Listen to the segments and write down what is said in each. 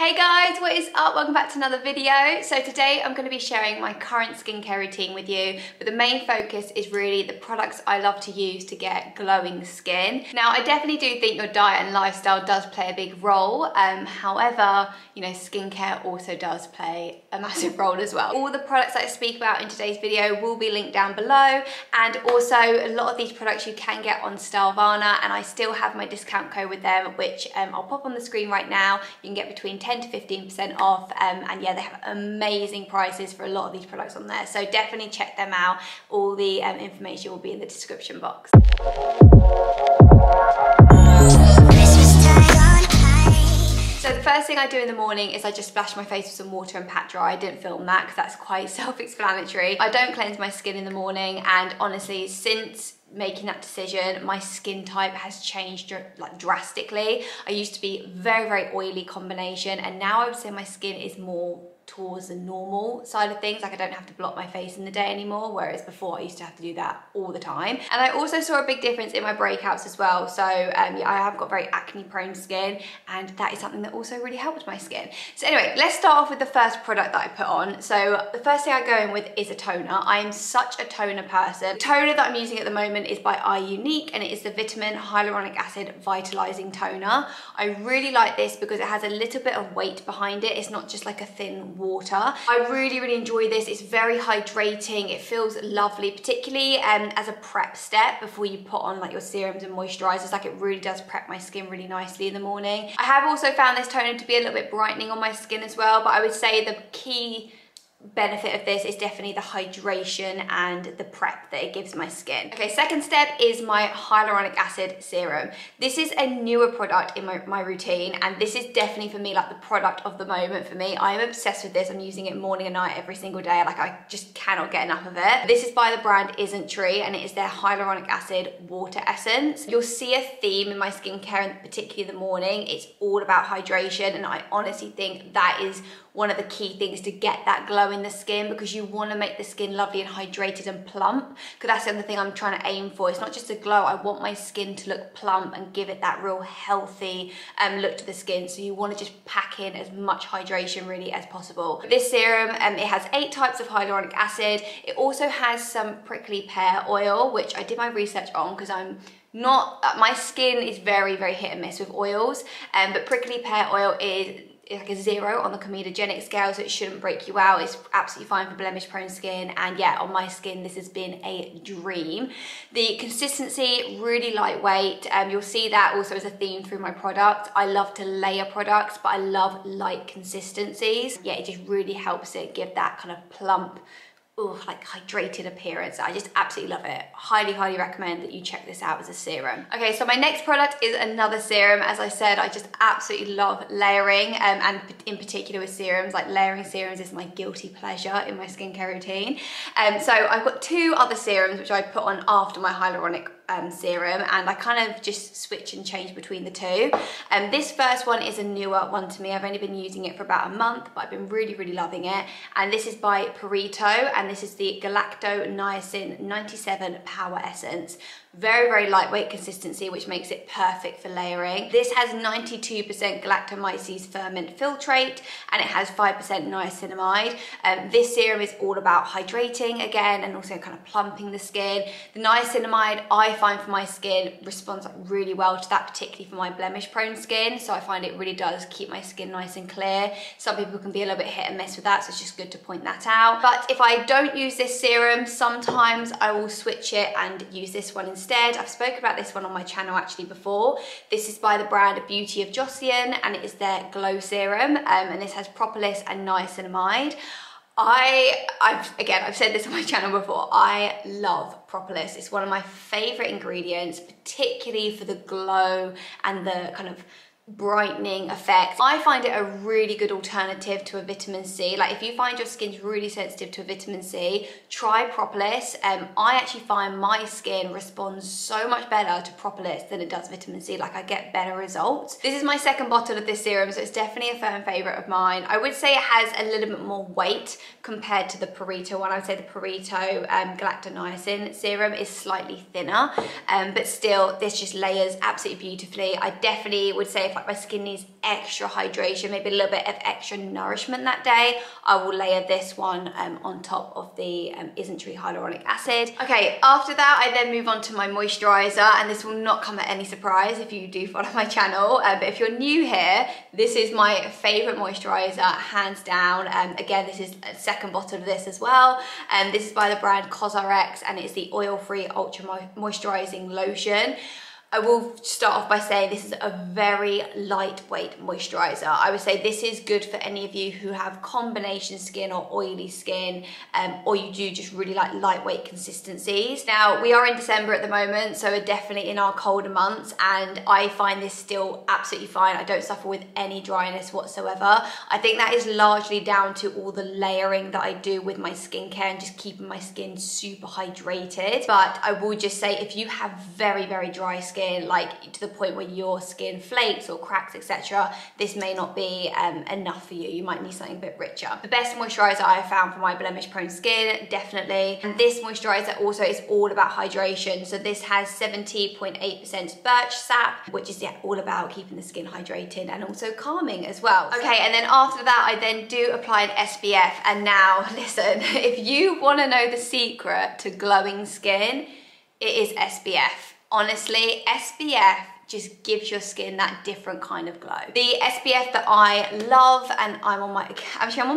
Hey guys, what is up? Welcome back to another video. So today I'm going to be sharing my current skincare routine with you, but the main focus is really the products I love to use to get glowing skin. Now, I definitely do think your diet and lifestyle does play a big role. However, you know, skincare also does play a massive role as well. All the products that I speak about in today's video will be linked down below, and also a lot of these products you can get on Stylevana, and I still have my discount code with them, which I'll pop on the screen right now. You can get between 10 to 15% off, and yeah, they have amazing prices for a lot of these products on there, so definitely check them out. All the information will be in the description box. So the first thing I do in the morning is I just splash my face with some water and pat dry. I didn't film that because that's quite self-explanatory. I don't cleanse my skin in the morning, and honestly, since making that decision, my skin type has changed like drastically. I used to be very oily combination, and now I would say my skin is more towards the normal side of things. Like, I don't have to block my face in the day anymore, whereas before I used to have to do that all the time. And I also saw a big difference in my breakouts as well. So yeah, I have got very acne prone skin, and that is something that also really helped my skin. So anyway, let's start off with the first product that I put on. So the first thing I go in with is a toner. I am such a toner person. The toner that I'm using at the moment is by Unique, and it is the Vitamin Hyaluronic Acid Vitalizing Toner. I really like this because it has a little bit of weight behind it. It's not just like a thin water. I really enjoy this. It's very hydrating. It feels lovely, particularly as a prep step before you put on like your serums and moisturizers. Like, it really does prep my skin really nicely in the morning. I have also found this toner to be a little bit brightening on my skin as well, but I would say the key benefit of this is definitely the hydration and the prep that it gives my skin. Okay, second step is my hyaluronic acid serum. This is a newer product in my routine, and this is definitely for me like the product of the moment for me. I am obsessed with this. I'm using it morning and night every single day. Like, I just cannot get enough of it. This is by the brand Isn't Tree, and it is their hyaluronic acid water essence. You'll see a theme in my skincare, and particularly in the morning, it's all about hydration, and I honestly think that is one of the key things to get that glow in the skin, because you want to make the skin lovely and hydrated and plump, because that's the other thing I'm trying to aim for. It's not just a glow. I want my skin to look plump and give it that real healthy look to the skin. So you want to just pack in as much hydration really as possible. This serum, it has 8 types of hyaluronic acid. It also has some prickly pear oil, which I did my research on because my skin is very hit and miss with oils, but prickly pear oil is like a 0 on the comedogenic scale, so it shouldn't break you out. It's absolutely fine for blemish prone skin, and yeah, on my skin this has been a dream. The consistency, really lightweight. You'll see that also as a theme through my product. I love to layer products, but I love light consistencies. Yeah, it just really helps it give that kind of plump, like hydrated appearance. I just absolutely love it. Highly recommend that you check this out as a serum. Okay, so my next product is another serum. As I said, I just absolutely love layering, and in particular with serums. Like, layering serums is my guilty pleasure in my skincare routine. So I've got 2 other serums which I put on after my hyaluronic serum, and I kind of just switch and change between the 2. This first one is a newer one to me. I've only been using it for about a month, but I've been really loving it. And this is by Perito, and this is the Galacto Niacin 97 Power Essence. Very lightweight consistency, which makes it perfect for layering. This has 92% galactomyces ferment filtrate, and it has 5% niacinamide. This serum is all about hydrating again, and also kind of plumping the skin. The niacinamide, I find for my skin, responds really well to that, particularly for my blemish prone skin. So I find it really does keep my skin nice and clear. Some people can be a little bit hit and miss with that, so it's just good to point that out. But if I don't use this serum, sometimes I will switch it and use this one instead. I've spoken about this one on my channel actually before. This is by the brand Beauty of Jocelyn, and it is their Glow Serum, and this has propolis and niacinamide. I've said this on my channel before, I love propolis. It's one of my favorite ingredients, particularly for the glow and the kind of brightening effect. I find it a really good alternative to a vitamin C. Like, if you find your skin's really sensitive to a vitamin C, try propolis. I actually find my skin responds so much better to propolis than it does vitamin C. Like, I get better results. This is my second bottle of this serum, so it's definitely a firm favorite of mine. I would say it has a little bit more weight compared to the Perito one. I would say the Perito galactoniacin serum is slightly thinner, but still this just layers absolutely beautifully. I definitely would say if like my skin needs extra hydration, maybe a little bit of extra nourishment that day, I will layer this one on top of the Isn't-Tree Hyaluronic Acid. Okay, after that, I then move on to my moisturizer, and this will not come at any surprise if you do follow my channel, but if you're new here, this is my favorite moisturizer, hands down. Again, this is a second bottle of this as well. This is by the brand Cosrx, and it's the oil-free ultra moisturizing lotion. I will start off by saying this is a very lightweight moisturizer. I would say this is good for any of you who have combination skin or oily skin, or you do just really like lightweight consistencies. Now, we are in December at the moment, so we're definitely in our colder months, and I find this still absolutely fine. I don't suffer with any dryness whatsoever. I think that is largely down to all the layering that I do with my skincare and just keeping my skin super hydrated. But I will just say, if you have very, very dry skin, like to the point where your skin flakes or cracks, etc., this may not be enough for you. You might need something a bit richer. The best moisturizer I have found for my blemish prone skin, definitely. And this moisturizer also is all about hydration. So this has 70.8% birch sap, which is all about keeping the skin hydrated and also calming as well. Okay, and then after that, I then do apply an SPF. And now, listen, if you want to know the secret to glowing skin, it is SPF. Honestly, SPF just gives your skin that different kind of glow. The SPF that I love, and I'm on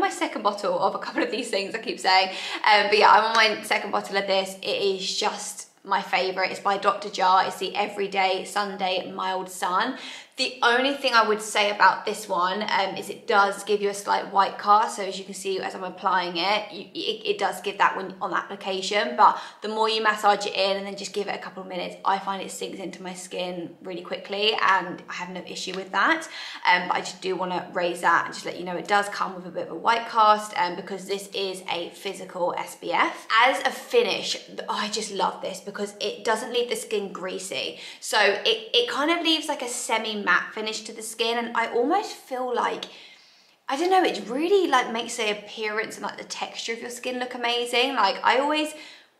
my second bottle of a couple of these things, I keep saying, but yeah, I'm on my second bottle of this. It is just my favorite. It's by Dr. Jar. It's the Everyday Sunday Mild Sun. The only thing I would say about this one is it does give you a slight white cast. So as you can see, as I'm applying it, it does give that when on application. But the more you massage it in and then just give it a couple of minutes, I find it sinks into my skin really quickly, and I have no issue with that. But I just do want to raise that and just let you know it does come with a bit of a white cast, because this is a physical SPF. As a finish, I just love this because it doesn't leave the skin greasy. So it kind of leaves like a semi-matte finish to the skin, and I almost feel like, I don't know, it really like makes the appearance and like the texture of your skin look amazing. Like I always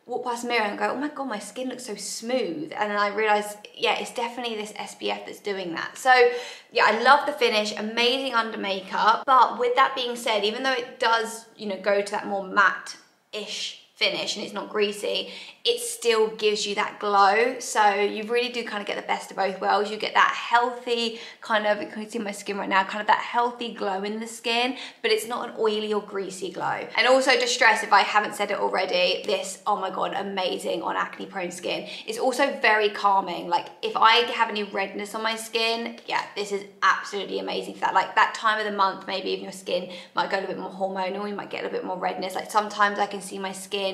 walk past the mirror and go, oh my god, my skin looks so smooth, and then I realise, yeah, it's definitely this SPF that's doing that. So yeah, I love the finish, amazing under makeup. But with that being said, even though it does, you know, go to that more matte-ish finish and it's not greasy, it still gives you that glow. So you really do kind of get the best of both worlds. You get that healthy kind of, you can see my skin right now, kind of that healthy glow in the skin, but it's not an oily or greasy glow. And also just stress, if I haven't said it already, this, oh my god, amazing on acne prone skin. It's also very calming. Like if I have any redness on my skin, yeah, this is absolutely amazing for that. Like that time of the month, maybe even your skin might go a little bit more hormonal, you might get a little bit more redness. Like sometimes I can see my skin,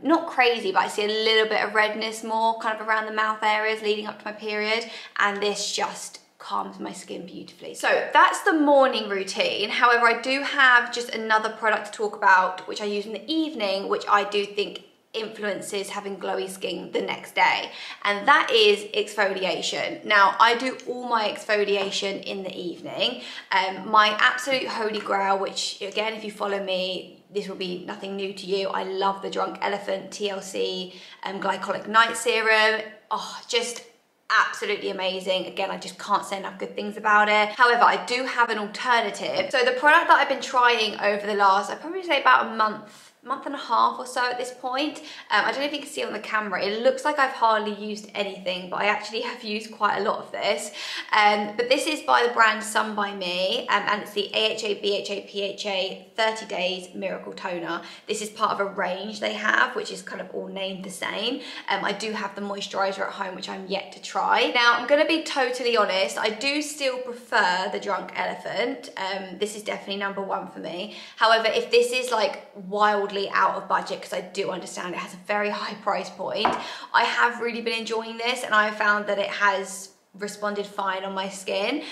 not crazy, but I see a little bit of redness more kind of around the mouth areas leading up to my period, and this just calms my skin beautifully. So that's the morning routine. However, I do have just another product to talk about, which I use in the evening, which I do think influences having glowy skin the next day, and that is exfoliation. Now, I do all my exfoliation in the evening. My absolute holy grail, which again, if you follow me, this will be nothing new to you. I love the Drunk Elephant TLC Glycolic Night Serum. Oh, just absolutely amazing. Again, I just can't say enough good things about it. However, I do have an alternative. So the product that I've been trying over the last, I'd probably say about a month and a half or so at this point. I don't know if you can see on the camera, it looks like I've hardly used anything, but I actually have used quite a lot of this. But this is by the brand Sun by Me, and it's the AHA BHA PHA 30 Days Miracle Toner. This is part of a range they have, which is kind of all named the same. I do have the moisturizer at home, which I'm yet to try. Now, I'm gonna be totally honest, I do still prefer the Drunk Elephant. This is definitely number one for me. However, if this is like wildly out of budget, because I do understand it has a very high price point, I have really been enjoying this, and I found that it has responded fine on my skin.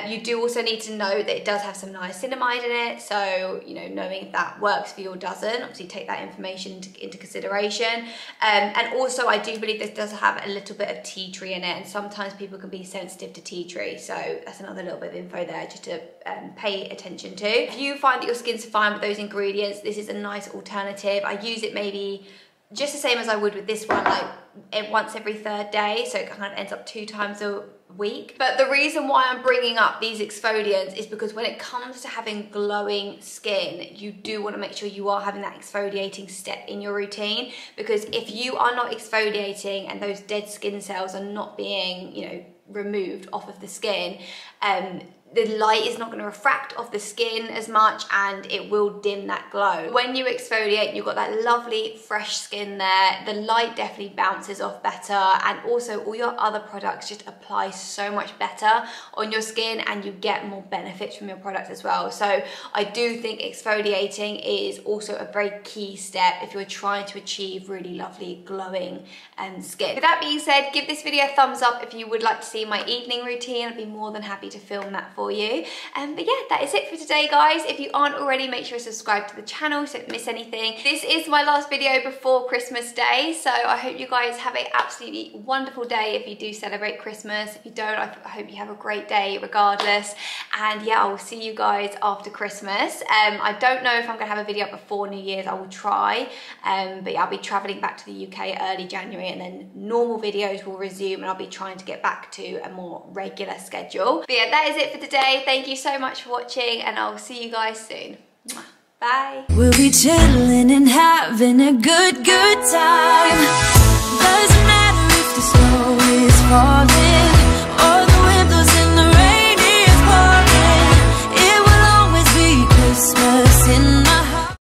You do also need to know that it does have some niacinamide in it, so you know, knowing if that works for you or doesn't, obviously take that information into consideration. And also I do believe this does have a little bit of tea tree in it, and sometimes people can be sensitive to tea tree, so that's another little bit of info there just to pay attention to. If you find that your skin's fine with those ingredients, this is a nice alternative. I use it maybe just the same as I would with this one, like once every third day, so it kind of ends up 2 times week. But the reason why I'm bringing up these exfoliants is because when it comes to having glowing skin, you do want to make sure you are having that exfoliating step in your routine, because if you are not exfoliating and those dead skin cells are not being, you know, removed off of the skin, the light is not going to refract off the skin as much and it will dim that glow. When you exfoliate, you've got that lovely fresh skin there, the light definitely bounces off better, and also all your other products just apply so much better on your skin and you get more benefits from your product as well. So I do think exfoliating is also a very key step if you're trying to achieve really lovely glowing skin. With that being said, give this video a thumbs up if you would like to see my evening routine. I'd be more than happy to film that for you. But yeah, that is it for today, guys. If you aren't already, make sure to subscribe to the channel so you don't miss anything. This is my last video before Christmas Day, so I hope you guys have an absolutely wonderful day if you do celebrate Christmas. If you don't, I hope you have a great day regardless. And yeah, I will see you guys after Christmas. I don't know if I'm gonna have a video up before New Year's. I will try, but yeah, I'll be traveling back to the UK early January, and then normal videos will resume and I'll be trying to get back to a more regular schedule. But yeah, that is it for today. Thank you so much for watching and I'll see you guys soon. Bye. We'll be chilling and having a good time. Doesn't matter if the snow is falling.